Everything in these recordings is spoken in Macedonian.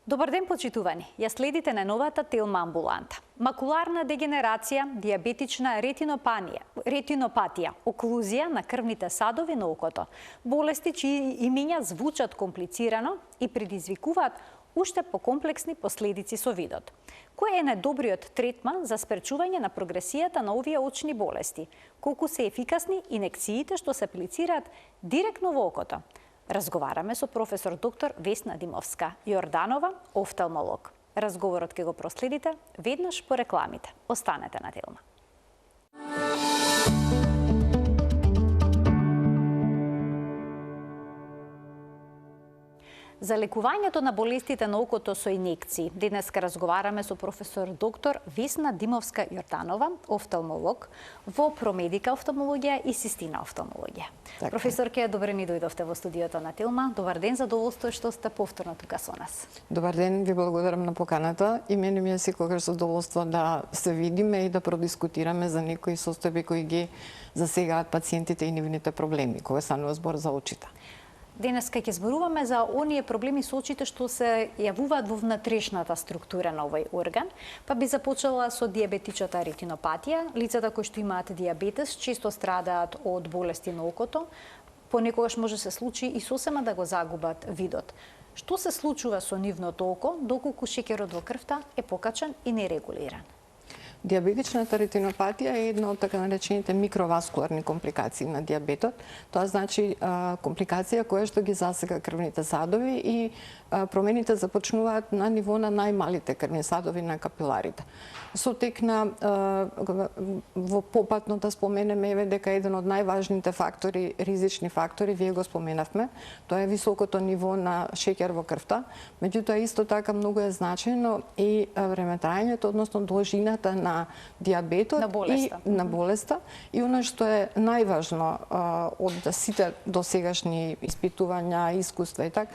Добар ден, почитувани! Ја следите на новата Телма амбуланта. Макуларна дегенерација, диабетична ретинопатија, оклузија на крвните садови на окото, болести чии имиња звучат комплицирано и предизвикуваат уште покомплексни последици со видот. Кој е најдобриот третман за спречување на прогресијата на овие очни болести? Колку се ефикасни инекциите што се аплицираат директно во окото? Разговараме со професор доктор Весна Димовска-Јорданова, офталмолог. Разговорот ќе го проследите веднаш по рекламите. Останете на Телма. За лекувањето на болестите на окото со инекции, денеска разговараме со професор доктор Весна Димовска-Јорданова, офталмолог во Промедика офталмологија и Систина офталмологија. Така. Професорке, добре ни дојдовте во студиото на Телма. Добар ден, задоволство што сте повторно тука со нас. Добар ден, ви благодарам на поканата и мене ми е секогаш задоволство да се видиме и да продискутираме за некои состојби кои ги засегаат пациентите и нивните проблеми, кога станува збор за очите. Денеска ќе зборуваме за оние проблеми со очите што се јавуваат во внатрешната структура на овој орган, па би започела со диабетичната ретинопатија. Лицата кои што имаат диабетес често страдаат од болести на окото, понекогаш може се случи и сосема да го загубат видот. Што се случува со нивното око доколку шеќерот во крвта е покачен и нерегулиран? Диабетичната ретинопатија е една од така наречените микроваскуларни компликации на диабетот. Тоа значи компликација која што ги засега крвните садови и промените започнуваат на ниво на најмалите крвни садови на капиларите. Со тек на во попатно да споменеме еве дека еден од најважните фактори, ризични фактори, вие го споменавме, тоа е високото ниво на шеќер во крвта. Меѓутоа исто така многу е значајно и времетраењето, односно должината на диабетот и на болеста. И она што е најважно од сите досегашни испитувања, искуства и така,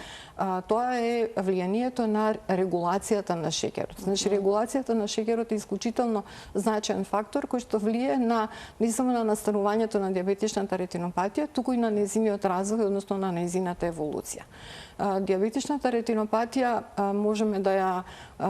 тоа е влијанието на регулацијата на шеќерот. Значи регулацијата на шеќерот е исклучително значаен фактор кој што влие на не само на настанувањето на диабетичната ретинопатија, туку и на нејзиниот развој, односно на нејзината еволуција. Диабетичната ретинопатија можеме да ја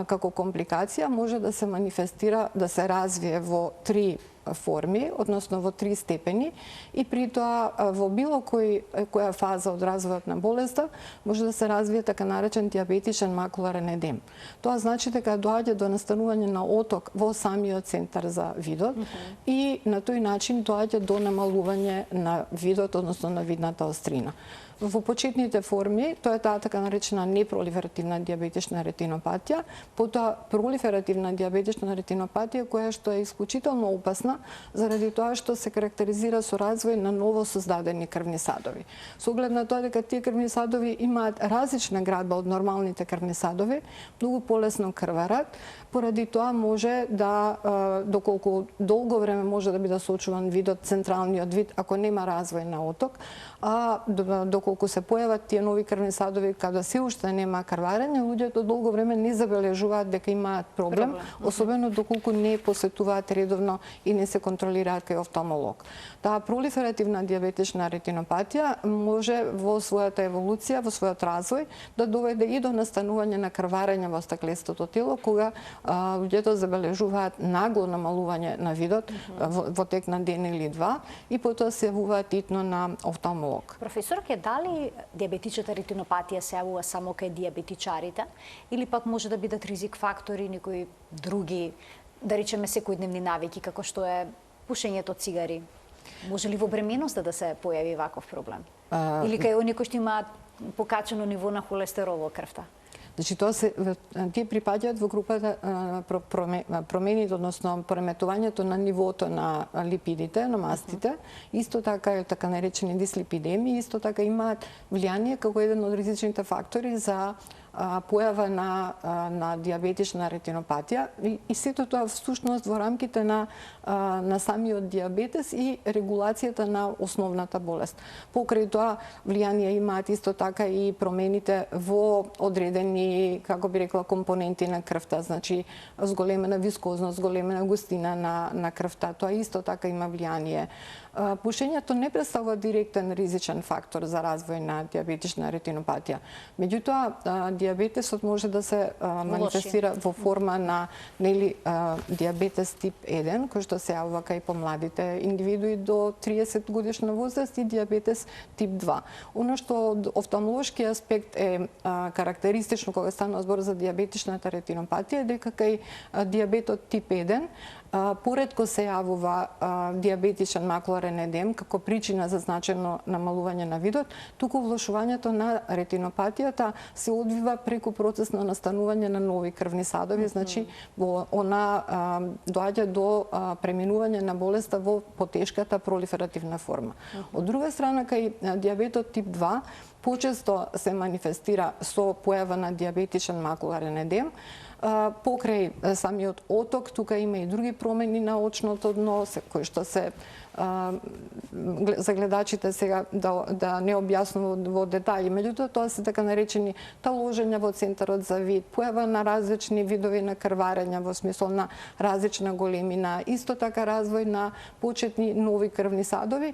како компликација може да се манифестира, да се развие во 3 форми, односно во 3 степени, и при тоа во било која фаза од развојот на болеста може да се развие така наречен диабетичен макуларен едем. Тоа значи дека доаѓа до настанување на оток во самиот центар за видот и на тој начин доаѓа до намалување на видот, односно на видната острина. Во почетните форми, тоа е таа така наречена непролиферативна диабетична ретинопатија, потоа пролиферативна диабетична ретинопатија која што е исклучително опасна заради тоа што се карактеризира со развој на ново создадени крвни садови. Со оглед на тоа дека тие крвни садови имаат различна градба од нормалните крвни садови, многу полесно крварат, поради тоа може да, доколку долго време може да биде сочуван видот, централниот вид, ако нема развој на оток, а доколку се појават тие нови крвни садови каде се уште нема крварење, луѓето долго време не забележуваат дека имаат проблем, особено доколку не посетуваат редовно и не се контролираат кај офталмолог. Таа пролиферативна диабетична ретинопатија може во својата еволуција, во својот развој да доведе и до настанување на крварење во стаклестото тело, кога луѓето забележуваат нагло намалување на видот во тек на ден или два и потоа се јавуваат итно на офталмолог. Професорке, дали диабетичната ретинопатија се јавува само кај диабетичарите или пак може да бидат ризик фактори некои други, да речеме секојдневни навики како што е пушењето цигари? Може ли во бременоста да се појави ваков проблем? Или кај оние кои што имаат покачено ниво на холестерол во крвта? Значи, тие припаѓаат во групата промените, односно преметувањето на нивото на липидите, на мастите, исто така е така наречени дислипидеми, исто така имаат влијание како еден од ризичните фактори за појава на диабетична ретинопатија и сето тоа всушност во рамките на самиот диабетес и регулацијата на основната болест. Покрај тоа влијание имаат исто така и промените во одредени, како би рекла, компоненти на крвта, значи зголемена вискозност, зголемена густина на крвта. Тоа исто така има влијание. Пушењето не представува директен ризичен фактор за развој на диабетична ретинопатија. Меѓутоа, диабетесот може да се манифестира во форма на диабетес тип 1, кој што се јавува кај помладите индивидуи до 30 годишна возраст, и диабетес тип 2. Оно што од офталмолошки аспект е карактеристично кога станува збор за диабетичната ретинопатија е дека кај диабетот тип 1 поретко се јавува диабетичен макуларен едем како причина за значајно намалување на видот, туку влошувањето на ретинопатијата се одвива преку процес на настанување на нови крвни садови, значи она доаѓа до преминување на болеста во потешката пролиферативна форма. Од друга страна, кај диабетот тип 2 почесто се манифестира со појава на диабетичен макуларен едем. Покрај самиот оток, тука има и други промени на очното дно, кои што се за гледачите сега да не објаснувам во детали, меѓутоа тоа се така наречени таложења во центарот за вид, појава на различни видови на крварења во смисол на различна големина, исто така развој на почетни нови крвни садови,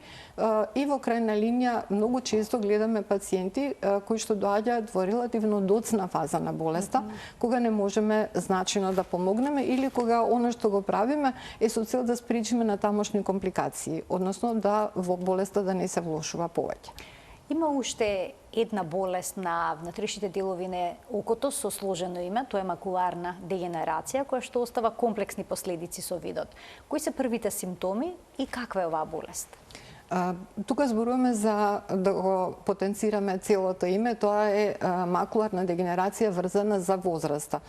и во крајна линија многу често гледаме пациенти кои што доаѓаат во релативно доцна фаза на болеста, кога не можеме значајно да помогнеме или кога оно што го правиме е со цел да спречиме на тамошни компликации, односно да во болеста да не се влошува повеќе. Има уште една болест на внатрешните делови на окото со сложено име, тоа е макуларна дегенерација, која што остава комплексни последици со видот. Кои се првите симптоми и каква е оваа болест? Тука зборуваме за да го потенцираме целото име, тоа е макуларна дегенерација врзана за возраста.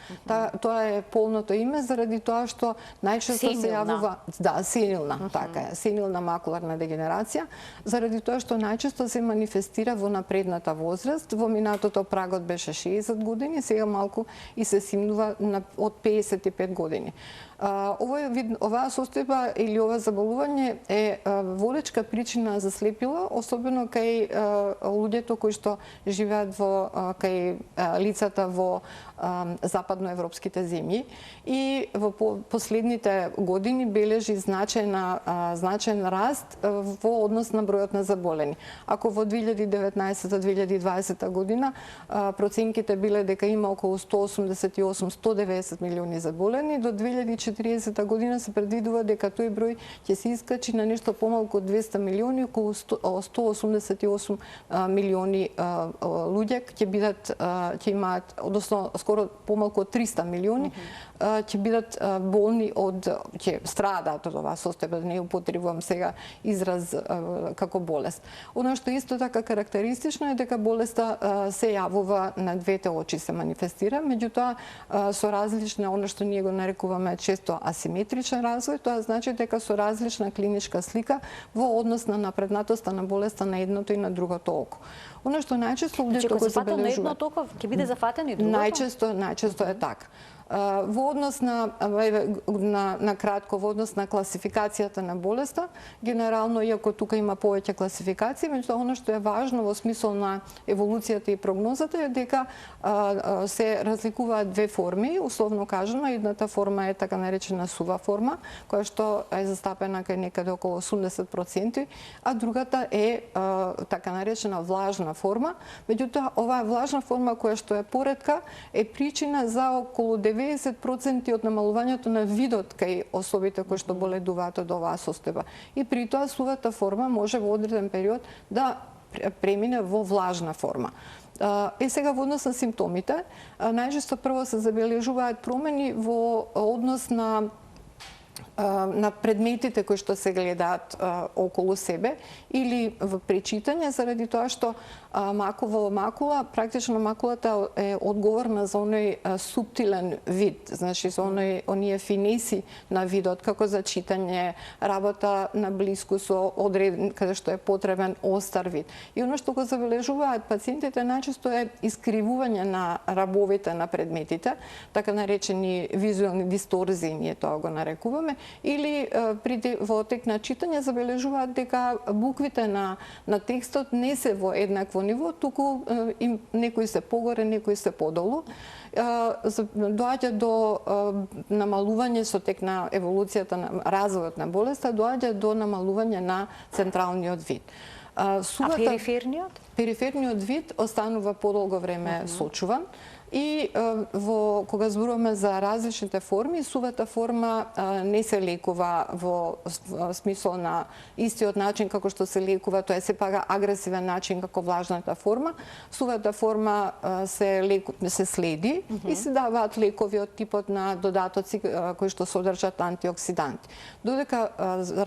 Тоа е полното име заради тоа што најчесто се јавува сенилна, така е, сенилна макуларна дегенерација, заради тоа што најчесто се манифестира во напредната возраст. Во минатото прагот беше 60 години, сега малку и се симнува од 55 години. Оваа состојба или ова заболување е водечка причина за слепила, особено кај луѓето кои што живеат кај лицата во западноевропските земји, и во последните години бележи значаен раст во однос на бројот на заболени. Ако во 2019-2020 година проценките биле дека има околу 188-190 милиони заболени, до 2040 година се предвидува дека тој број ќе се искачи на нешто помалку од 200 милиони, околу 188 милиони луѓе ќе имаат, односно скоро помалку од 300 милиони ќе бидат болни ќе страдаат од оваа состојба, да не употребувам сега израз како болест. Оно што исто така карактеристично е дека болеста се јавува на двете очи, се манифестира, меѓутоа со различна, оно што ние го нарекуваме често асиметричен развој, тоа значи дека со различна клиничка слика во однос на напреднатоста на болеста на едното и на другото око. Оно што најчесто луѓето го забележуваат. На едното око ќе биде зафатено и другото? Најчесто е така. Во однос на кратко, во однос на класификацијата на болеста, генерално, иако тука има повеќе класификации, меѓутоа оно што е важно во смисол на еволуцијата и прогнозата е дека се разликуваат две форми, условно кажано. Едната форма е така наречена сува форма, која што е застапена кај некаде околу 80%, а другата е така наречена влажна форма. Меѓутоа, оваа влажна форма која што е поретка е причина за околу 90% од намалувањето на видот кај особите кои што боледуваат од оваа состојба. И при тоа сувата форма може во одреден период да премине во влажна форма. Сега во однос на симптомите, најчесто прво се забележуваат промени во однос на предметите кои што се гледаат околу себе или во пречитање, заради тоа што во макула, практично макулата е одговорна за оној суптилен вид, значи за оние финеси на видот, како за читање, работа на блиску со одреден, каде што е потребен остар вид. И оно што го забележуваат пациентите најчесто е искривување на рабовите на предметите, така наречени визуелни дисторзии, ние тоа го нарекуваме, или во тек на читање забележуваат дека буквите на текстот не се во еднакво ниво, туку некои се погоре, некои се подолу. Доаѓа до намалување со тек на еволуцијата на развојот на болеста, доаѓа до намалување на централниот вид. А периферниот? Периферниот вид останува подолго време сочуван. И кога зборуваме за различните форми, сувата форма не се лекува во смисол на истиот начин како што се лекува, тоа е сепак агресивен начин како влажната форма. Сувата форма се следи и се даваат лекови од типот на додатоци кои што содржат антиоксиданти. Додека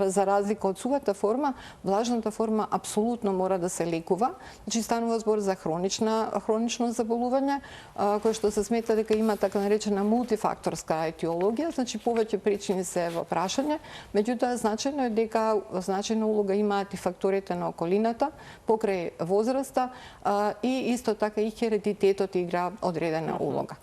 за разлика од сувата форма, влажната форма апсолутно мора да се лекува. Значи станува збор за хронично заболување, кој што се смета дека има така наречена мултифакторска етиологија, значи повеќе причини се во прашање, меѓутоа значајно е дека значајна улога имаат и факторите на околината, покрај возраста и исто така и хередитетот игра одредена улога.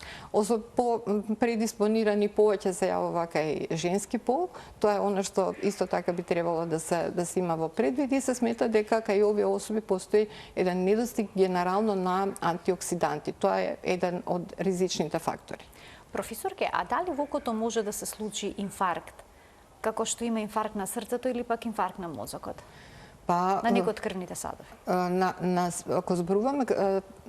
По предиспонирани повеќе се јавува кај женски пол, тоа е она што исто така би требало да се има во предвид и се смета дека кај овие особи постои еден недостиг генерално на антиоксиданти. Тоа е еден од ризичните фактори. Професорке, а дали во окото може да се случи инфаркт? Како што има инфаркт на срцето или пак инфаркт на мозокот? На некој од крвните садови? Ако зборуваме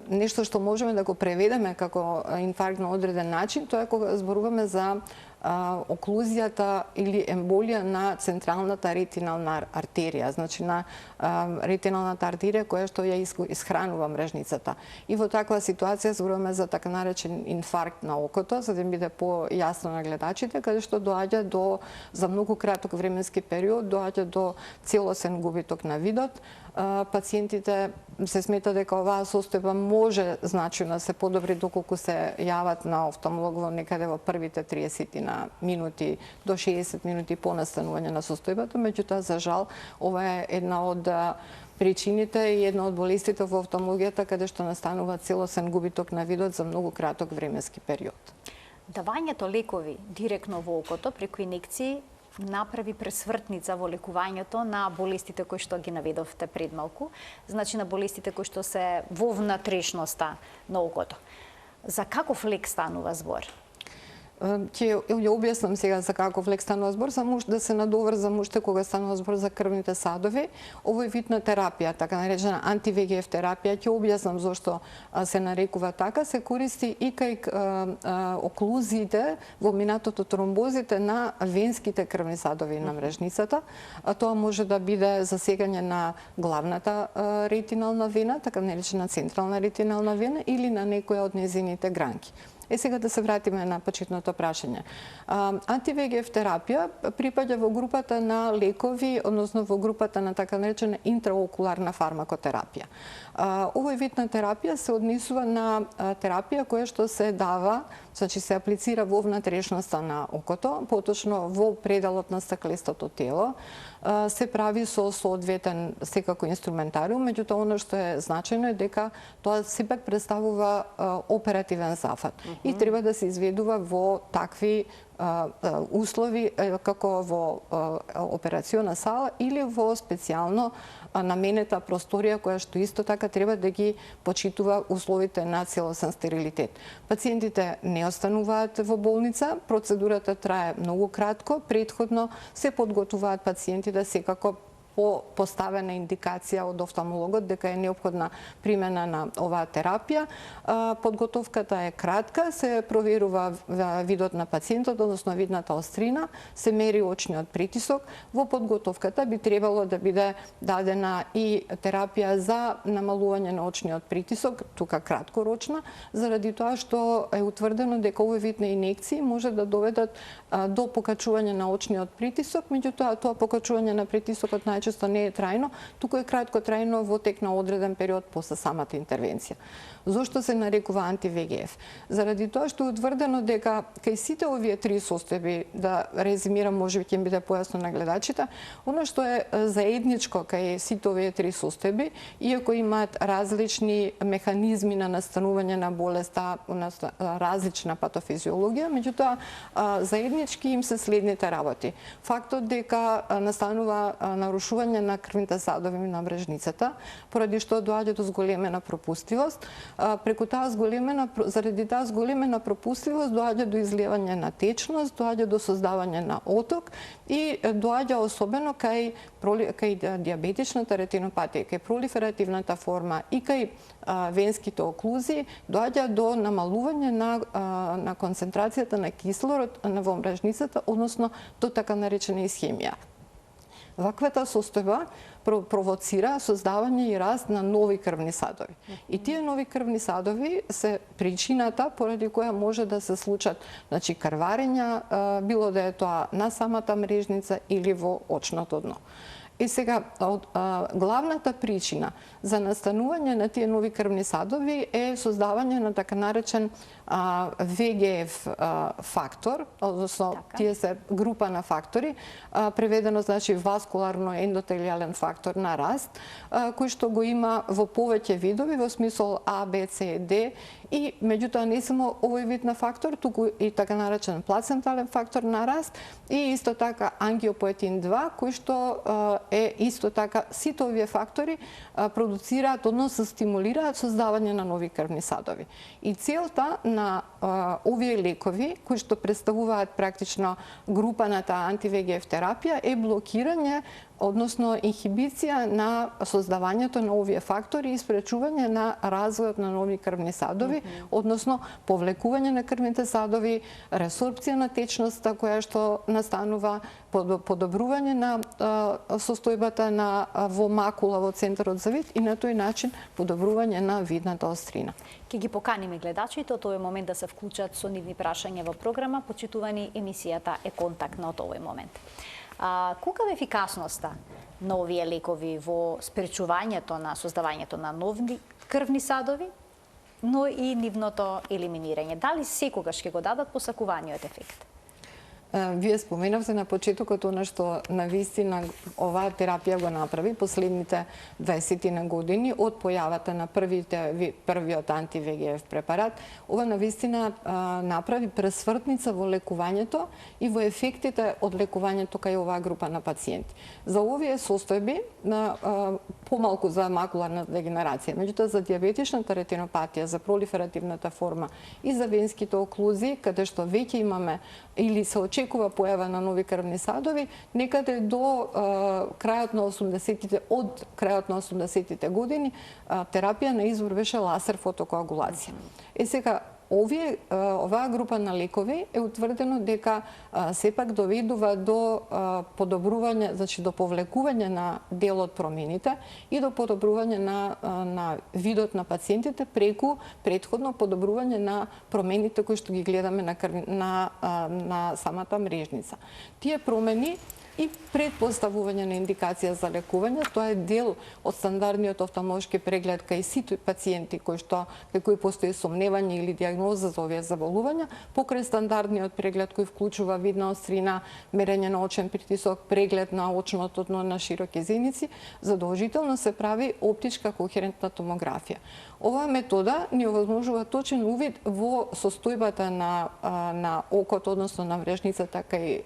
нешто што можеме да го преведеме како инфаркт на одреден начин, тоа е кога зборуваме за оклузијата или емболија на централната ретинална артерија, значи на ретиналната артерија која што ја исхранува мрежницата. И во таква ситуација зборуваме за така наречен инфаркт на окото, за да биде појасно на гледачите, каде што доаѓа за многу краток временски период, доаѓа до целосен губиток на видот. Пациентите се смета дека оваа состојба може значајно да се подобри доколку се јават на офталмолог во некаде во првите 30 минути до 60 минути по настанување на состојбата, меѓутоа за жал ова е една од причините и една од болестите во офталмологијата каде што настанува целосен губиток на видот за многу краток временски период. Давањето лекови директно во окото преку инекции направи пресвртница во лекувањето на болестите кои што ги наведовте пред малку, значи на болестите кои што се во внатрешноста на окото. За каков лек станува збор? Ќе ја објаснам сега за каков лек станува збор, само да се надоврзам уште кога станува збор за крвните садови. Овој вид на терапија, така наречена анти-ВГФ терапија, ќе објаснам зошто се нарекува така, се користи и кај оклузиите во минатото тромбозите на венските крвни садови на мрежницата. Тоа може да биде засегање на главната ретинална вена, така наречена централна ретинална вена или на некоја од незините гранки. Сега да се вратиме на почетното прашање. Анти-ВГФ терапија припаѓа во групата на лекови, односно во групата на така наречена интраокуларна фармакотерапија. Овој вид на терапија се однесува на терапија која што се дава, значи се аплицира во внатрешноста на окото, поточно во пределот на стаклестото тело, се прави со соодветен секако инструментариум, меѓутоа оно што е значајно е дека тоа сепак представува оперативен зафат и треба да се изведува во такви услови како во операциона сала или во специјално наменета просторија која што исто така треба да ги почитува условите на целосен стерилитет. Пациентите не остануваат во болница, процедурата трае многу кратко, претходно се подготвуваат пациентите секако по поставена индикација од офталмологот дека е неопходна примена на оваа терапија. Подготовката е кратка, се проверува видот на пациентот, односно видната острина, се мери очниот притисок. Во подготовката би требало да биде дадена и терапија за намалување на очниот притисок, тука краткорочна, заради тоа што е утврдено дека овој вид на инекции може да доведат до покачување на очниот притисок, меѓутоа тоа покачување на притисокот најчесто почесто не е трајно, туку е краткотрајно во тек на одреден период после самата интервенција. Зошто се нарекува анти-ВГФ? Заради тоа што е утврдено дека кај сите овие три состојби, да резимирам, можеби ќе биде појасно на гледачите, оно што е заедничко кај сите овие три состојби, иако имаат различни механизми на настанување на болеста, различна патофизиологија, меѓутоа заеднички им се следните работи. Фактот дека настанува нарушување на крвните садови на мрежницата, поради што доаѓа до зголемена пропустливост. Преку заради таа зголемена пропустливост доаѓа до изливање на течност, доаѓа до создавање на оток и доаѓа особено кај диабетичната ретинопатија, кај пролиферативната форма и кај венските оклузии, доаѓа до намалување на концентрацијата на кислород во мрежницата, односно до така наречена исхемија. Ваквата состојба провоцира создавање и раст на нови крвни садови. И тие нови крвни садови се причината поради која може да се случат крварења, било да е тоа на самата мрежница или во очното дно. И сега, главната причина за настанување на тие нови крвни садови е создавање на така наречен ВГФ фактор, односно тие се група на фактори, преведено значи васкуларно-ендотелијален фактор на раст, кој што го има во повеќе видови, во смисол А, Б, С, Д, и меѓутоа не само овој вид на фактор, туку и така наречен плацентален фактор на раст и исто така ангиопоетин 2, кој што е исто така, сите овие фактори продуцираат, односно стимулираат создавање на нови крвни садови. И целта на овие лекови, кои што представуваат практично група на таа анти-ВГФ терапија, е блокирање, односно инхибиција на создавањето на овие фактори и спречување на развојот на нови крвни садови, односно повлекување на крвните садови, ресорбција на течноста која што настанува, подобрување на состојбата во макула во центарот за вид и на тој начин подобрување на видната острина. Ќе ги поканиме гледачите од овој момент да се вклучат со нивни прашања во програма. Почитувани, емисијата е контактна од овој момент. Колка е ефикасноста на овие лекови во спречувањето на создавањето на нови крвни садови, но и нивното елиминирање? Дали секогаш ќе го дадат посакуваниот ефект? Вие споменавте на почетокот она што навистина оваа терапија го направи последните 20 на години од појавата на првиот анти-ВГФ препарат. Ова навистина направи пресвртница во лекувањето и во ефектите од лекувањето кај оваа група на пациенти. За овие состојби, помалку за макуларна дегенерација, меѓутоа за диабетичната ретинопатија, за пролиферативната форма и за венските оклузии, каде што веќе имаме или се очекува појава на нови крвни садови, некаде до крајот на 80-тите, од крајот на 80-тите години, терапија на избор беше лазер фотокоагулација. Сега, оваа група на лекови е утврдено дека сепак доведува до подобрување, значи до повлекување на дел од промените и до подобрување на видот на пациентите преку претходно подобрување на промените кои што ги гледаме на самата мрежница. Тие промени и предпоставување на индикација за лекување, тоа е дел од стандардниот офталмолошки преглед кај сите пациенти кои постои сомневање или дијагноза за овие заболувања, покрај стандардниот преглед кој вклучува видна острина, мерење на очен притисок, преглед на очното дно на широки зеници, задолжително се прави оптичка кохерентна томографија. Оваа метода ни овозможува точен увид во состојбата на окото, односно на мрежницата кај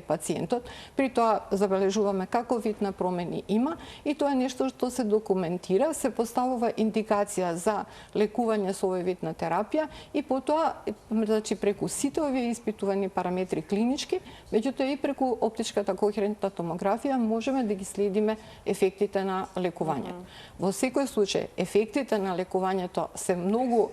пациентот. При тоа забележуваме каков вид на промени има и тоа е нешто што се документира, се поставува индикација за лекување со овој вид на терапија и потоа, значи преку сите овие испитувани параметри клинички, меѓутоа и преку оптичката кохерентна томографија можеме да ги следиме ефектите на лекувањето. Во секој случај, ефектите на лекувањето се многу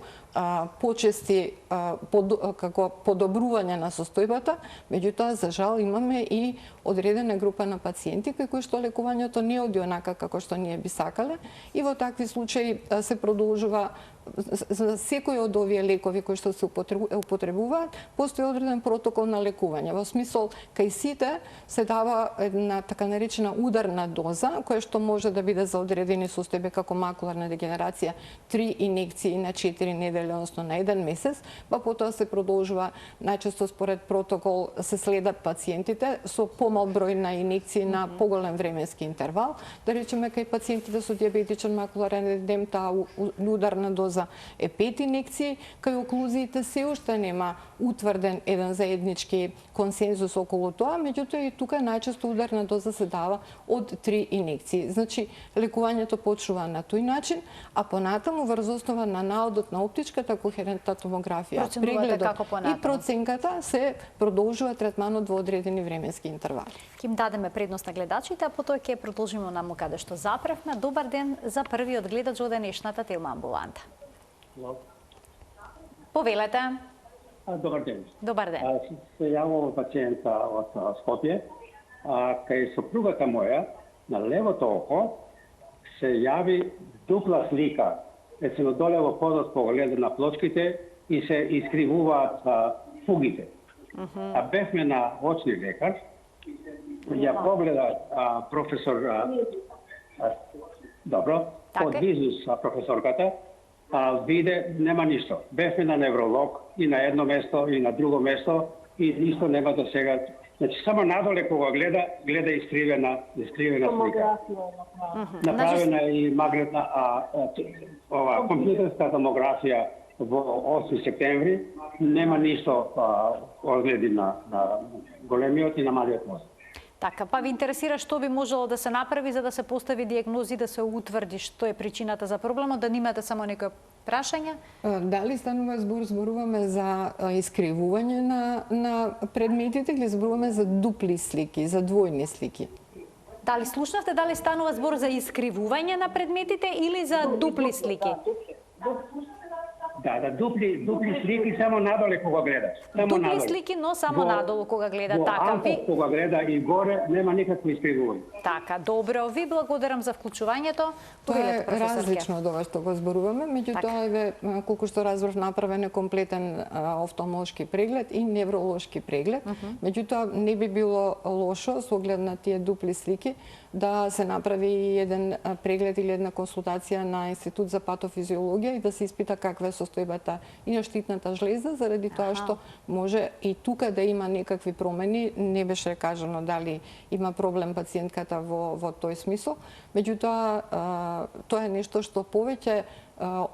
почести како подобрување на состојбата, меѓутоа за жал имаме и одредена група на пациенти кај кои што лекувањето не оди онака како што ние би сакале и во такви случаи се продолжува за секој од овие лекови кои што се употребуваат, постои одреден протокол на лекување. Во смисол, кај сите се дава една така наречена ударна доза, која што може да биде за одредени состојби како макуларна дегенерација 3 инекции на 4 недели, односно на 1 месец, па потоа се продолжува најчесто според протокол се следат пациентите со помал број на инекции на поголем временски интервал. Да речеме кај пациентите со диабетичен макуларен едем таа ударна доза е 5 инекции, кај оклузиите се уште нема утврден еден заеднички консензус околу тоа, меѓутоа и тука најчесто ударна доза се дава од 3 инекции. Значи, лекувањето почнува на тој начин, а понатаму врз основа на наодот на оптичката кохерентна томографија, прегледот и проценката се продолжува третманот во одредени временски интервали. Ќе им дадеме предност на гледачите, а потоа ќе продолжиме наму каде што запревме. Добар ден за првиот гледач во денешната Телма амбуланта. Повелете. Добар ден. Добар ден. Се јавувам пациента од Скопје. Кај сопругата моја на левото око се јави дупла слика. Речено доле во подот погледа на плочките и се искривуваат фугите. А бевме на очни лекар, ја погледа професор добро, од визус професорката, виде нема ништо. Бевме на невролог и на едно место и на друго место и ништо нема до сега. Значи само надоле кога гледа искривена слика. Направена и магнетна компјутерска томографија во 8 септември, нема ништо одгледи на големиот и на малиот мозок. Така, па ви интересира што би можело да се направи за да се постави дијагнози, да се утврди што е причината за проблемот, да немате само некои прашања? Дали станува зборуваме за искривување на предметите или зборуваме за дупли слики, за двојни слики? Дали слушнавте дали станува збор за искривување на предметите или за дупли слики? Да, дупли слики само надоле кога гледаш. Дупли слики, но само надолу кога гледа. Така, ви кога гледа и горе нема никакво искривување. Така, добро. Ви благодарам за вклучувањето. Тоа е различно од ова што го зборуваме, меѓутоа еве колку што разбрав направен е комплетен офталмолошки преглед и невролошки преглед. Меѓутоа не би било лошо со оглед на тие дупли слики да се направи еден преглед или една консултација на Институт за патофизиологија и да се испита каква е состојбата и на штитната жлеза, заради тоа што може и тука да има некакви промени. Не беше кажано дали има проблем пациентката во тој смисол. Меѓутоа, тоа е нешто што повеќе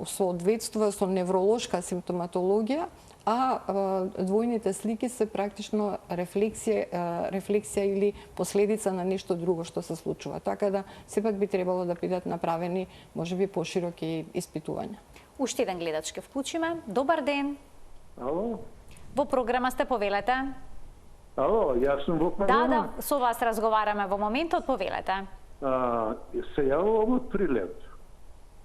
соодветствува со невролошка симптоматологија, а двојните слики се практично рефлексија или последица на нешто друго што се случува. Така да сепак би требало да бидат направени можеби пошироки испитувања. Уште еден гледач ке вклучиме. Добар ден. Ало? Во програма сте, повелете. Ало, јас сум во програма. Да, со вас разговараме во моментот, повелете. Се јавувам од Прилеп.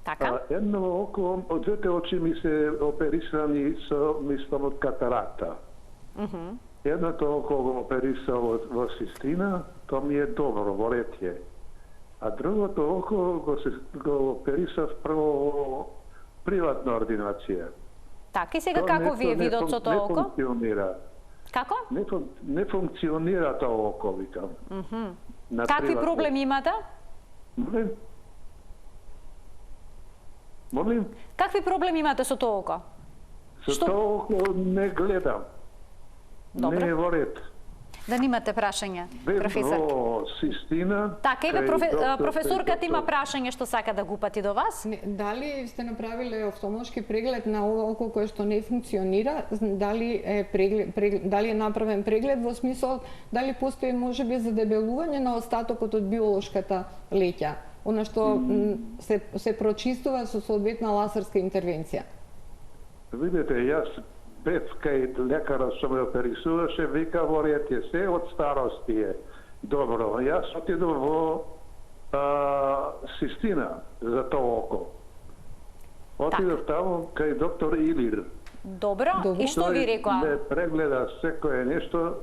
Така? Едно око, од двете очи ми се оперисани со мислам од катаракта. Едното око го оперисал во Систина, тоа ми е добро, во Ретје. А другото око го оперисав прво во приватна ординација. Така, и сега како ви е видот со тоа око? Не функционира. Како? Не функционира тоа око, викам. Какви проблеми имате? Молим? Какви проблеми имате со тоа око? Со тоа око не гледам. Добре. Не е во ред. Да немате прашања, професор. Во Систина. Така, еве професорката има прашање што сака да го упати до вас. Дали сте направиле офталмолошки преглед на ова око кое што не функционира? Дали е направен преглед во смисол дали постои можеби задебелување на остатокот од биолошката леќа? Она што се прочистува со соодветна лазерска интервенција. Видете, јас бев кај лекара што ме оперисуваше, вика во Ретје, се од старости е. Добро, јас отидов во Систина за тоа око. Отидов таму кај доктор Илир. Добро, и што ви рекоа? Ме прегледа секое нешто,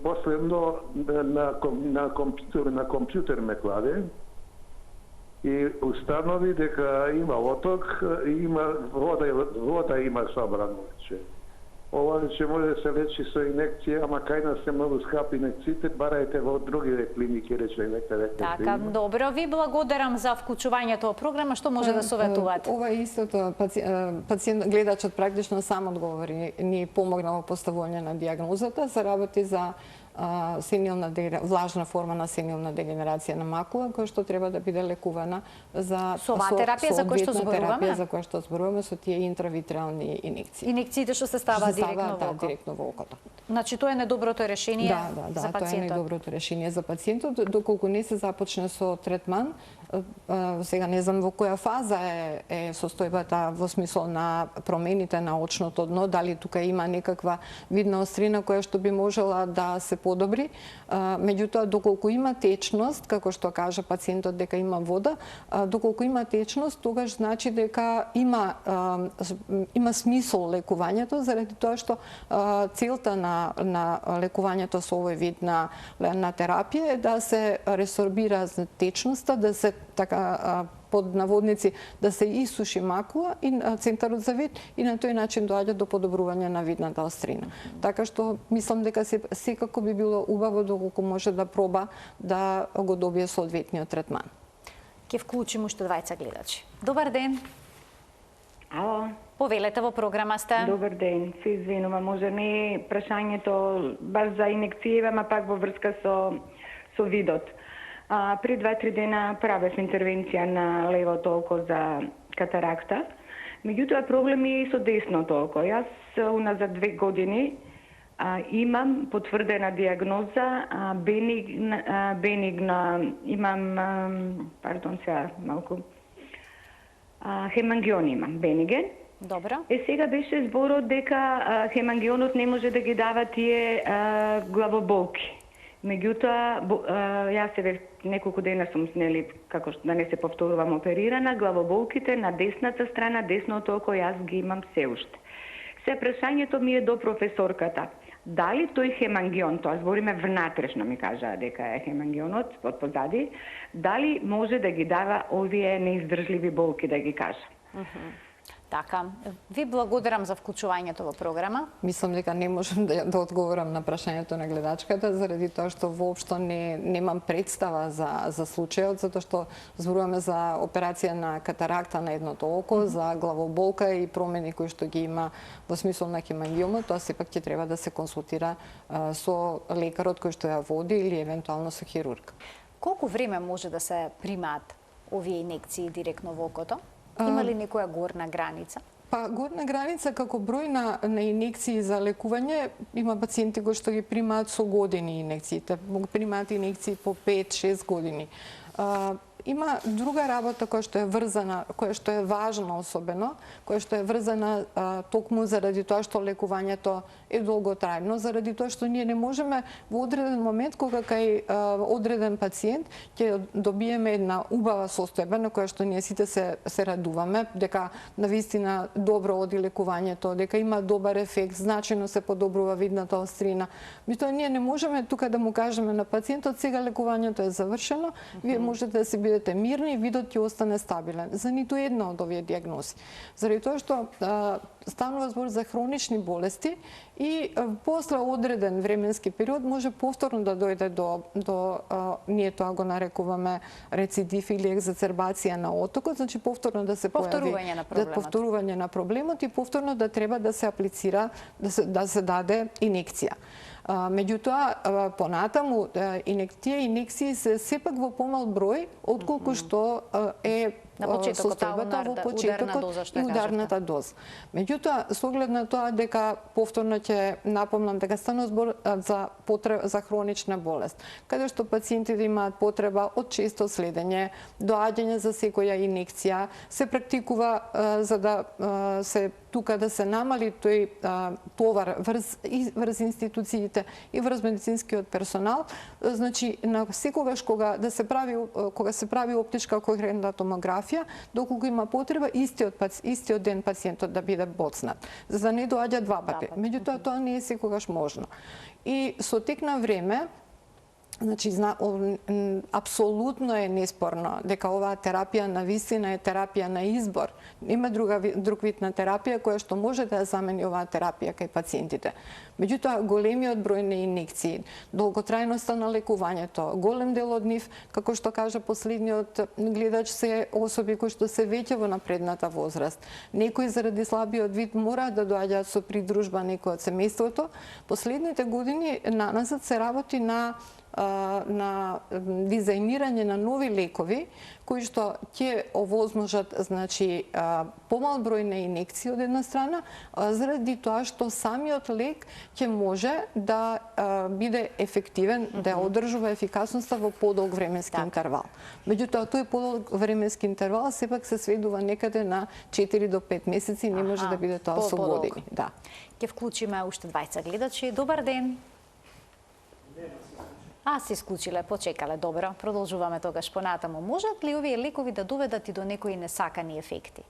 последно на компјутер ме кладе и установи дека има оток и има вода има собрано вече. Ова вече може да се лечи со инекција, ама кај нас се многу скапи инекциите, барајте во други клиники, рече некаде. Така, добро, ви благодарам за вклучувањето во програма, што може да советувате? Ова е истото, пациент, гледачот практично сам одговори, ни помогна во поставување на диагнозата, се работи за влажна форма на сенилна дегенерација на макула, која што треба да биде лекувана за со терапија за која што зборуваме, терапија за која што зборуваме со тие интравитрални инекции. Инекциите што се ставаат директно во око. Директно во окото. Значи тоа е недоброто решение за пациентот. Тоа е недоброто решение за пациентот доколку не се започне со третман. Сега не знам во која фаза е состојбата во смисол на промените на очното дно, дали тука има некаква видна острина која што би можела да се подобри. Меѓутоа, доколку има течност, како што кажа пациентот дека има вода, доколку има течност, тогаш значи дека има смисол лекувањето, заради тоа што целта на лекувањето со овој вид на терапија е да се ресорбира течноста, да се така под наводници да се исуши макула и центарот за вид и на тој начин доаѓа до подобрување на видната острина. Така што мислам дека секако би било убаво доколку може да проба да го добие соодветниот третман. Ќе вклучим уште двајца гледачи. Добар ден. Ало. Повелете, во програма сте. Добар ден. Се извинувам, може не прашањето баш за инекцији, ама пак во врска со видот. При 2-3 дена правев интервенција на левото око за катаракта. Меѓутоа проблеми и со десното око. Јас уназад 2 години имам потврдена диагноза бенигна, имам сега малку хемангион имам, бениген. Добро. Сега беше зборот дека хемангионот не може да ги дава тие главоболки. Меѓутоа, јас се неколку дена сум снели, како да не се повторувам, оперирана, главоболките на десната страна, десното око, јас ги имам се уште. Се прашањето ми е до професорката. Дали тој хемангион, тоа збориме внатрешно, ми кажаа дека е хемангионот, од позади, дали може да ги дава овие неиздржливи болки, да ги кажа? Така, ви благодарам за вклучувањето во програма. Мислам дека не можам да одговорам на прашањето на гледачката, заради тоа што воопшто немам представа за случајот, затоа што зборуваме за операција на катаракта на едното око, за главоболка и промени кои што ги има во смисол на хемангиомот, тоа сепак ќе треба да се консултира со лекарот кој што ја води или евентуално со хирург. Колку време може да се примаат овие инекции директно во окото? Има ли некоја горна граница? Па горна граница како број на инекции за лекување, има пациенти кои што ги примаат со години инекциите, примаат инекции по 5-6 години. Има друга работа која што е врзана, која што е важна особено, која што е врзана токму заради тоа што лекувањето е долготрајно, заради тоа што ние не можеме во одреден момент кога кај одреден пациент ќе добиеме една убава состојба на која што ние сите се радуваме, дека навистина добро оди лекувањето, дека има добар ефект, значајно се подобрува видната острина. Меѓутоа ние не можеме тука да му кажеме на пациентот сега лекувањето е завршено, вие можете да се бидете мирни и видот ќе остане стабилен. За ниту една од овие диагнози. Заради тоа што станува збор за хронични болести и после одреден временски период може повторно да дојде до ние тоа го нарекуваме рецидив или екзацербација на отокот, значи повторно да се појави повторување на проблемот и повторно да треба да се аплицира, да се даде инекција. Меѓутоа, понатаму, тие инекции се сепак во помал број, отколку што е состојбата во почетокот и ударната доза. Меѓутоа, со оглед на тоа дека повторно ќе напомнам дека станува збор за хронична болест, каде што пациентите имаат потреба од често следење, доаѓање за секоја инекција, се практикува за да се тука да се намали тој товар врз институциите и врз медицинскиот персонал. Значи, на секогаш кога се прави оптичка когерентна томографија, доколку има потреба истиот ден пациентот да биде боцнат, за да не доаѓа два пати. Меѓутоа тоа не е секогаш можно. И со тек на време Значи, апсолутно е неспорно дека оваа терапија на вистина е терапија на избор. Има друг вид на терапија која што може да ја замени оваа терапија кај пациентите. Меѓутоа, големиот број на инекции, долготрајноста на лекувањето, голем дел од нив, како што кажа последниот гледач, се особи кои што се веќе во напредната возраст. Некои заради слабиот вид мора да доаѓаат со придружба некој од семејството. Последните години наназад се работи на дизајнирање на нови лекови кои што ќе овозможат, значи, помал број на инекции од една страна, заради тоа што самиот лек ќе може да биде ефективен, да одржува ефикасноста во подолг временски интервал. Меѓутоа, тој подолг временски интервал сепак се сведува некаде на 4 до 5 месеци, не може да биде тоа со години. Да. Ќе вклучиме уште двајца гледачи. Добар ден. Се исклучиле, почекале, добро. Продолжуваме тогаш понатаму. Можат ли овие лекови да доведат и до некои несакани ефекти?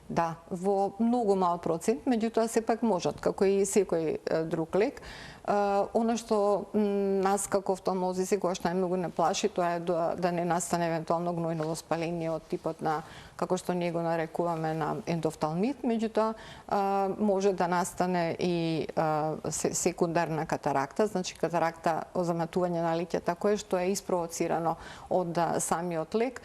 Да, во многу мал процент, меѓутоа сепак можат, како и секој друг лек. Она што нас како офталмолози секогаш најмногу не плаши, тоа е да не настане евентуално гнојно воспаление од типот на, како што ние го нарекуваме, на ендофталмит, меѓутоа може да настане и секундарна катаракта, значи катаракта, озаметување на лиќата, кое што е испровоцирано од самиот лек,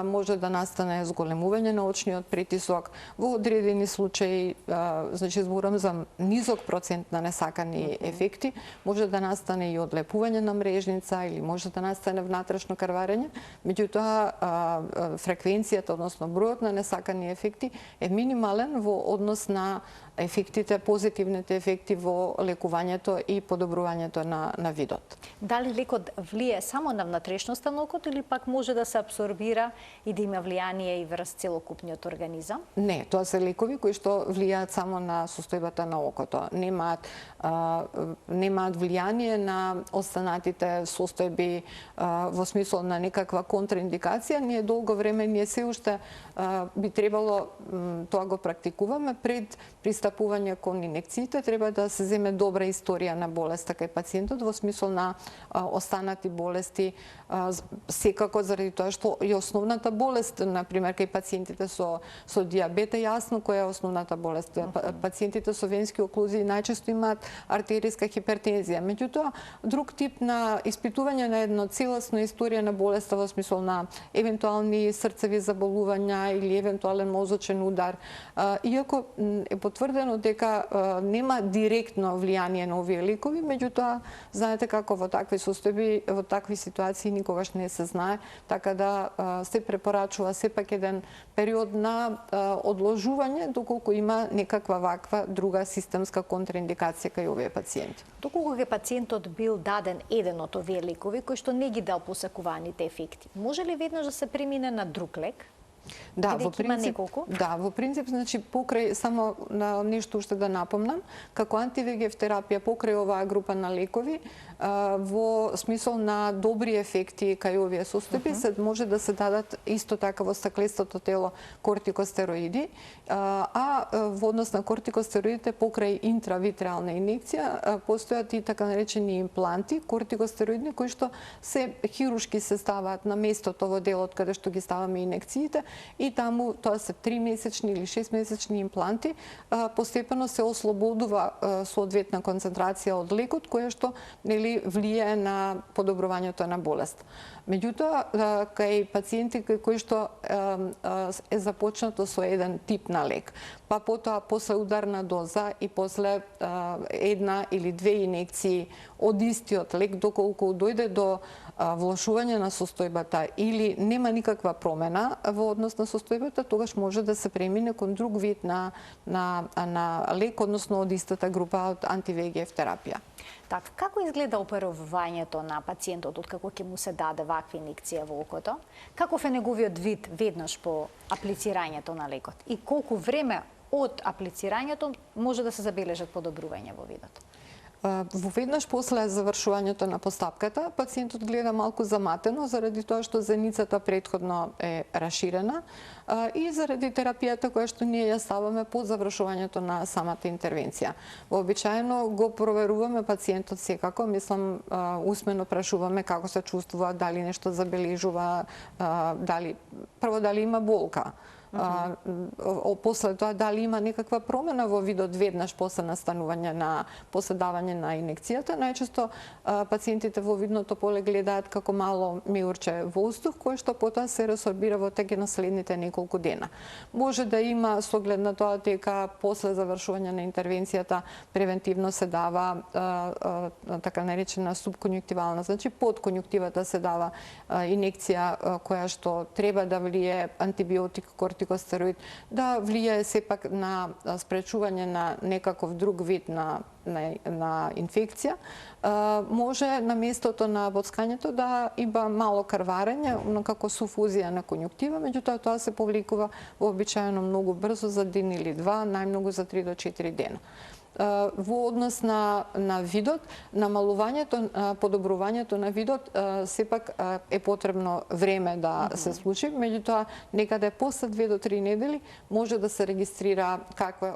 може да настане зголемување на очниот притисок, во одредени случаи, значи зборам за низок процент на несакани ефекти, може да настане и одлепување на мрежница или може да настане внатрешно крварење, меѓутоа фреквенцијата, односно бројот на несакани ефекти е минимален во однос на ефектите, позитивните ефекти во лекувањето и подобрувањето на видот. Дали лекот влие само на внатрешноста на окото или пак може да се абсорбира и да има влијание и врз целокупниот организам? Не, тоа се лекови кои што влијаат само на состојбата на окото. Немаат влијание на останатите состојби во смисол на некаква контраиндикација. Ние долго време, ние се уште би требало, тоа го практикуваме, пред пристапување кон инекциите, треба да се земе добра историја на болеста кај пациентот во смисол на останати болести, секако заради тоа што и основната болест, например, кај пациентите со диабет е јасно која е основната болест. Пациентите со венски оклузии најчесто имаат артериска хипертензија. Меѓутоа, друг тип на испитување на една целосна историја на болеста во смисол на евентуални срцеви заболувања или евентуален мозочен удар, иако е потврдено дека нема директно влијание на овие лекови, меѓутоа, знаете како во такви состојби, во такви ситуации никогаш не се знае, така да се препорачува сепак еден период на одложување доколку има некаква ваква друга системска контраиндикација кај овие пациенти. Доколку е пациентот бил даден еден од овие лекови кој што не ги дал посакуваните ефекти, може ли веднаш да се премине на друг лек? Да, во принцип, значи покрај само на нешто уште да напомнам, како антивегеф терапија покрај оваа група на лекови, во смисол на добри ефекти кај овие состојби, се може да се дадат исто така во стаклестото тело кортикостероиди, а во однос на кортикостероидите покрај интравитреална инекција постојат и така наречени импланти кортикостероидни кои што се хирушки се ставаат на местото во делот каде што ги ставаме инекциите и таму тоа се 3-месечни или 6-месечни импланти, постепено се ослободува соодветна концентрација од лекот која што нели влијае на подобрувањето на болест. Меѓутоа, кај пациенти кои што е започнато со еден тип на лек, па потоа после ударна доза и после една или две инекции од истиот лек, доколку дојде до влошување на состојбата или нема никаква промена во однос на состојбата, тогаш може да се премине кон друг вид на лек, односно од истата група од антивегеф терапија. Так, како изгледа оперувањето на пациентот откако ќе му се даде ваква инекција во окото? Каков е неговиот вид веднаш по аплицирањето на лекот? И колку време од аплицирањето може да се забележат подобрување во видот? Веднаш после завршувањето на постапката, пациентот гледа малку заматено заради тоа што зеницата претходно е расширена и заради терапијата која што ние ја ставаме по завршувањето на самата интервенција. Вообичаено го проверуваме пациентот секако, мислам усмено прашуваме како се чувствува, дали нешто забележува, дали има болка. После тоа дали има некаква промена во видот веднаш после после давање на инекцијата. Најчесто пациентите во видното поле гледаат како мало меурче воздух кој што потоа се ресорбира во текот на следните неколку дена. Може да има со оглед на тоа дека после завршување на интервенцијата превентивно се дава така наречена субконјуктивална, значи под конјуктивата се дава инекција која што треба да влие антибиотик, кортикостероид, да влијае сепак на спречување на некаков друг вид на инфекција. Може на местото на боцкањето да има мало крварење, како суфузија на конјуктива, меѓутоа тоа се повлекува вообичаено многу брзо, за ден или два, најмногу за 3 до 4 дена. Во однос на видот, намалувањето, подобрувањето на видот сепак е потребно време да се случи, меѓутоа некаде после 2 до 3 недели може да се регистрира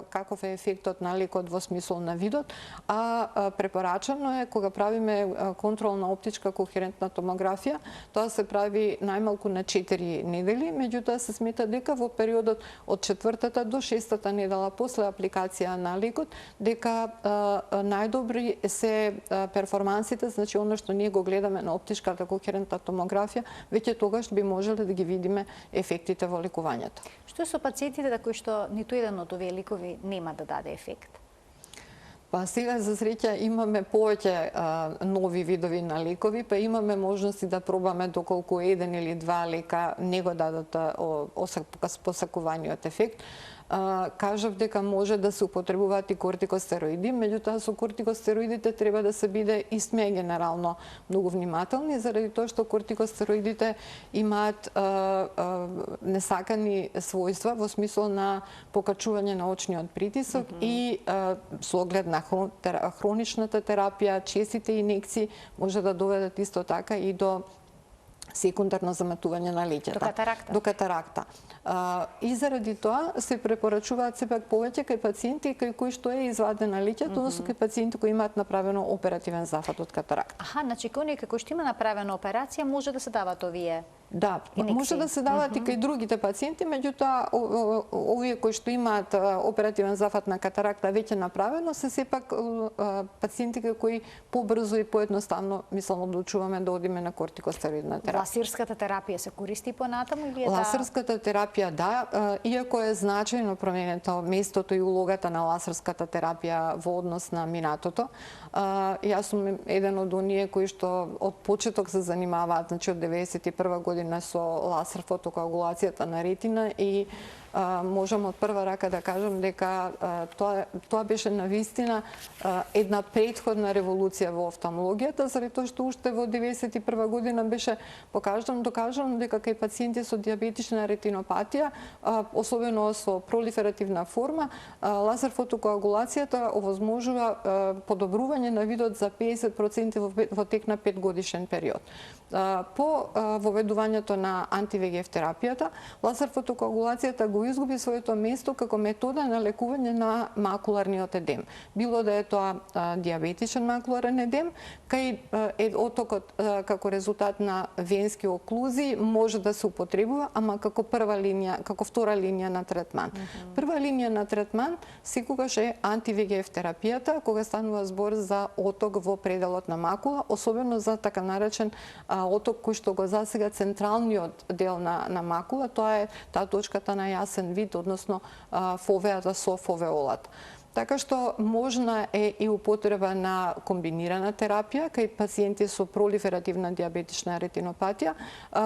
каков е ефектот на лекот во смисол на видот, а препорачано е кога правиме контролна оптичка кохерентна томографија, тоа се прави најмалку на 4 недели, меѓутоа се смета дека во периодот од 4-та до 6-та недела после апликација на лекот дека најдобри се перформансите, значи оно што ние го гледаме на оптичката кохерентна томографија, веќе тогаш би можеле да ги видиме ефектите во лекувањето. Што со пациентите кои што ниту еден од овие лекови нема да даде ефект? Па сега за среќа имаме повеќе нови видови на лекови, па имаме можности да пробаме доколку еден или два лека не го дадат посакуваниот ефект. Кажав дека може да се употребуваат и кортикостероиди, меѓутоа со кортикостероидите треба да се биде и сме генерално многу внимателни, заради тоа што кортикостероидите имаат несакани својства во смисол на покачување на очниот притисок и со оглед на хроничната терапија, честите инекции може да доведат исто така и до секундарно заматување на леќата. До катаракта. И заради тоа се препорачуваат сепак повеќе кај пациенти кај кои што е извадена леќето, односно кај пациенти кои имаат направено оперативен зафат од катаракта. Значи кој некој кој што има направена операција може да се дават овие Да, може да се дават и кај другите пациенти, меѓутоа овие кои што имаат оперативен зафат на катаракта веќе направено, се сепак пациенти кои побрзо и поедноставно мислам одлучуваме да одиме на кортикостероидна терапија. Ласерската терапија се користи понатаму или е Ласерската терапија да, иако е значајно променето местото и улогата на ласерската терапија во однос на минатото. Јас сум еден од оние кои што од почеток се занимаваат, значи од 91 година со ласер фотокоагулацијата на ретина и можам од прва рака да кажам дека тоа беше навистина една претходна револуција во офталмологијата, заради тоа што уште во 91 година беше докажано дека кај пациенти со дијабетична ретинопатија, особено со пролиферативна форма, лазер фотокоагулацијата овозможува подобрување на видот за 50% во тек на 5 годишен период. По воведувањето на анти-ВГФ терапијата, лазер фотокоагулацијата го изгуби своето место како метода на лекување на макуларниот едем. Било да е тоа дијабетичен макуларен едем, кај отокот како резултат на венски оклузии може да се употребува, ама како втора линија на третман. Прва линија на третман секогаш е анти-ВГФ терапијата, кога станува збор за оток во пределот на макула, особено за така наречен оток кој што го засега централниот дел на макула, тоа е таа точката на јасен вид, односно фовеата со фовеолат. Така што можна е и употреба на комбинирана терапија кај пациенти со пролиферативна дијабетична ретинопатија.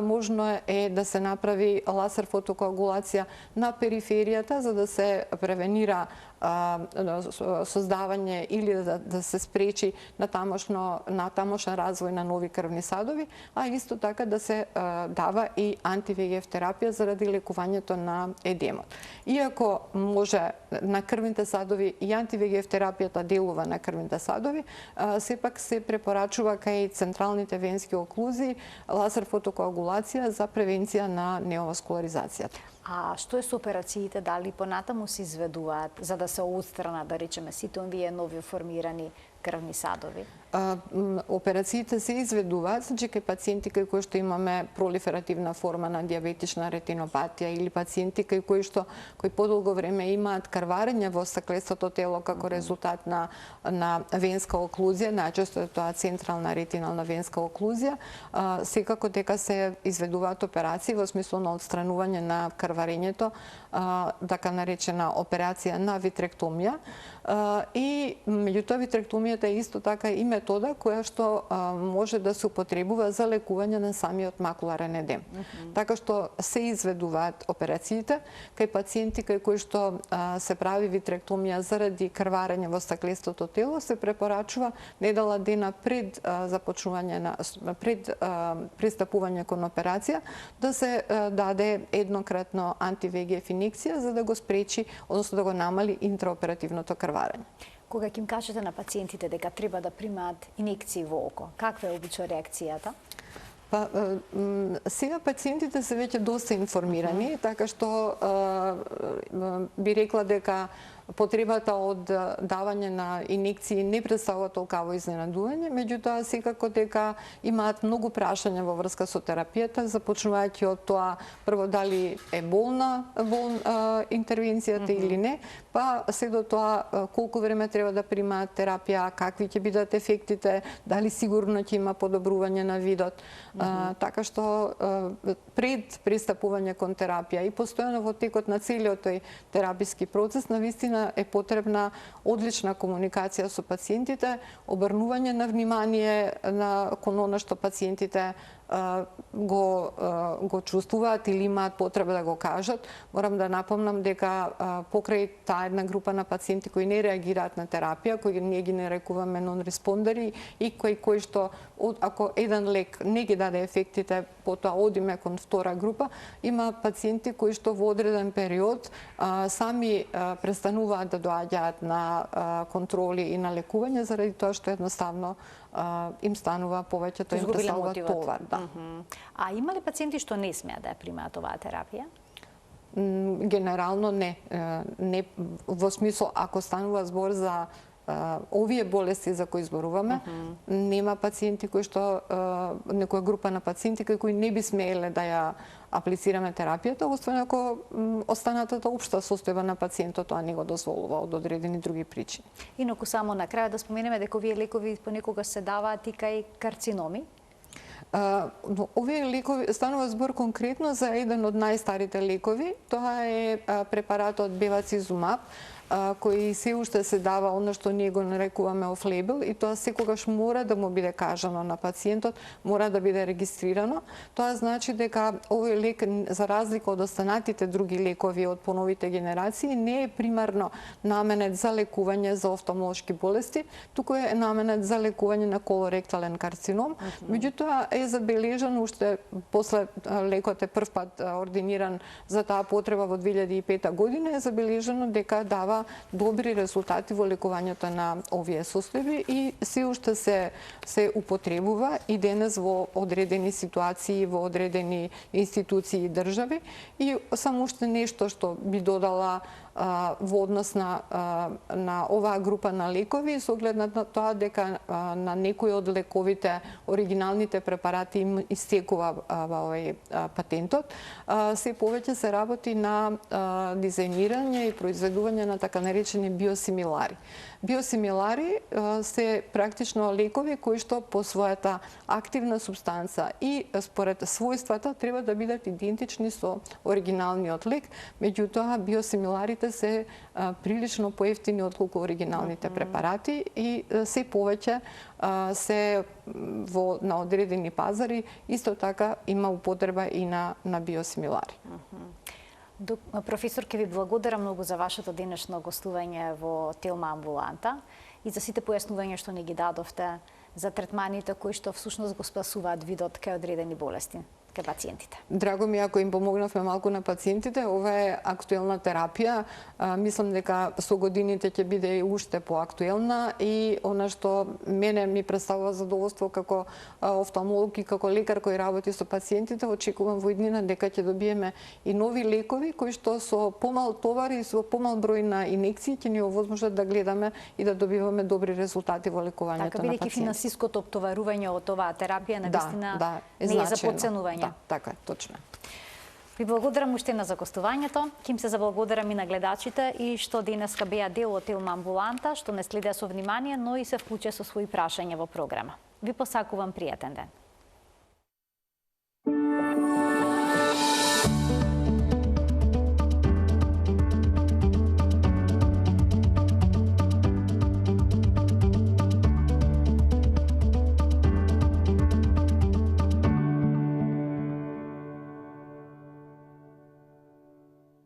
Можно е да се направи лазер фотокоагулација на периферијата за да се превенира создавање или да се спречи натамошен развој на нови крвни садови, а исто така да се дава и анти-ВГФ терапија заради лекувањето на едемот. Иако може на крвните садови и антивегеф терапијата делува на крвните садови, сепак се препорачува кај централните венски оклузии лазер фотокоагулација за превенција на неоваскуларизацијата. А што е со операциите, дали понатаму се изведуваат за да се отстранат, да речеме, сите оние нови формирани крвни садови? Операциите се изведуваат, значи кај пациенти кај кои што имаме пролиферативна форма на диабетична ретинопатија или пациенти кај кои подолго време имаат крварење во стаклестото тело како резултат на венска оклузија, најчесто е тоа централна ретинална венска оклузија, секако дека се изведуваат операции во смисло на отстранување на крварењето, така наречена операција на витректомија. И меѓутоа витректомијата е исто така и метода која што може да се употребува за лекување на самиот макуларен едем. Така што се изведуваат операциите кај пациенти кај кои што се прави витректомија заради крварење во стаклестото тело, се препорачува недела дена пред пристапување кон операција да се даде еднократно антивегеф инекција за да го спречи, односно да го намали интраоперативното крварење. Кога ќе им кажете на пациентите дека треба да примаат инекции во око, каква е обично реакцијата? Сега пациентите се веќе доста информирани, така што би рекла дека потребата од давање на инекции не представува толкаво изненадување, меѓутоа секако дека имаат многу прашања во врска со терапијата, започнувајќи од тоа прво дали е болна интервенцијата или не, па се до тоа колку време треба да примаат терапија, какви ќе бидат ефектите, дали сигурно ќе има подобрување на видот. Така што пред пристапување кон терапија и постојано во текот на целиот тој тераписки процес навистина е потребна одлична комуникација со пациентите, обрнување на внимание кон она што пациентите го чувствуваат или имаат потреба да го кажат. Морам да напомнам дека покрај таа една група на пациенти кои не реагираат на терапија, кои ние ги нарекуваме нон-респондери и кои што ако еден лек не ги даде ефектите, потоа одиме кон втора група, има пациенти кои што во одреден период сами престануваат да доаѓаат на контроли и на лекување заради тоа што едноставно им станува повеќе, тоа им представува товар. А има ли пациенти што не смеат да ја примаат оваа терапија? Генерално не. Во смисол, ако станува збор за овие болести за кои зборуваме, нема пациенти кои што некоја група на пациенти кои не би смееле да ја аплицираме терапијата, освен ако останатата општа состојба на пациентот тоа не го дозволува од одредени други причини. Инаку само на крај да споменеме дека овие лекови понекогаш се даваат и кај карциноми. Овие лекови, станува збор конкретно за еден од најстарите лекови, тоа е препаратот бевацизумаб, кој се уште се дава оно што ние го нарекуваме оф-лейбл и тоа секогаш мора да му биде кажано на пациентот, мора да биде регистрирано. Тоа значи дека овој лек, за разлика од останатите други лекови од поновите генерации, не е примарно наменет за лекување за офталмолошки болести, туку е наменет за лекување на колоректален карцином. Меѓутоа е забележано уште после лекот е првпат ординиран за таа потреба во 2005 година, е забележано дека дава добри резултати во лекувањето на овие состојби и се уште се употребува и денес во одредени ситуации, во одредени институции и држави. И само уште нешто што би додала во однос на оваа група на лекови, со оглед на тоа дека на некои од лековите, оригиналните препарати им истекува овој патентот, се повеќе се работи на дизајнирање и произведување на така наречени биосимилари. Биосимилари се практично лекови кои што по својата активна субстанца и според својствата треба да бидат идентични со оригиналниот лек, меѓутоа биосимиларите се прилично поевтини отколку оригиналните препарати и се повеќе се на одредени пазари исто така има употреба и на биосимилари. Професор, ке ви благодарам многу за вашето денешно гостување во Телма амбуланта и за сите појаснувања што ни ги дадовте за третманите кои што всушност го спасуваат видот кај одредени болести. кај пациентите. Драго ми ако им помогнавме малку на пациентите, ова е актуелна терапија. Мислам дека со годините ќе биде и уште поактуелна и она што мене ми представува задоволство како офталмолог и како лекар кој работи со пациентите, очекувам во иднина дека ќе добиеме и нови лекови кои што со помал товар и со помал број на инекции ќе ни овозможат да гледаме и да добиваме добри резултати во лекувањето така, на бидејќи пациенти. финансиското обтоварување од оваа терапија навистина не е за значајно. потценување. Да, така е, точно. Ви благодарам уште на за гостувањето. Ким се заблагодарам и на гледачите и што денеска беа дел од Телма амбуланта, што не следеа со внимание, но и се вклуче со своји прашања во програма. Ви посакувам пријатен ден.